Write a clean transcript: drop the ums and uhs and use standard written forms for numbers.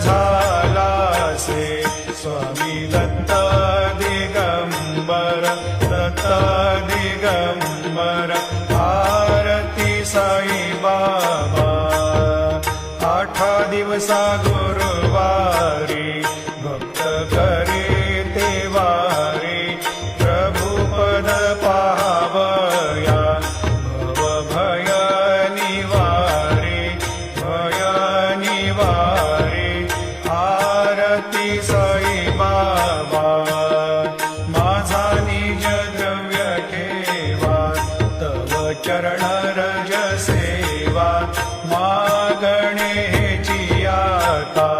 झालासे स्वामी दत्त दिगंबर दत्त दिगंबर आरती साई बाबा 8 दिवसा गुरुवारी भक्त करे ते वारी प्रभुपद पाहावया भव भय निवारे आरती साई बाबा माझा निज द्रव्य ठेवा तव चरण रज सेवा मागणे ची आता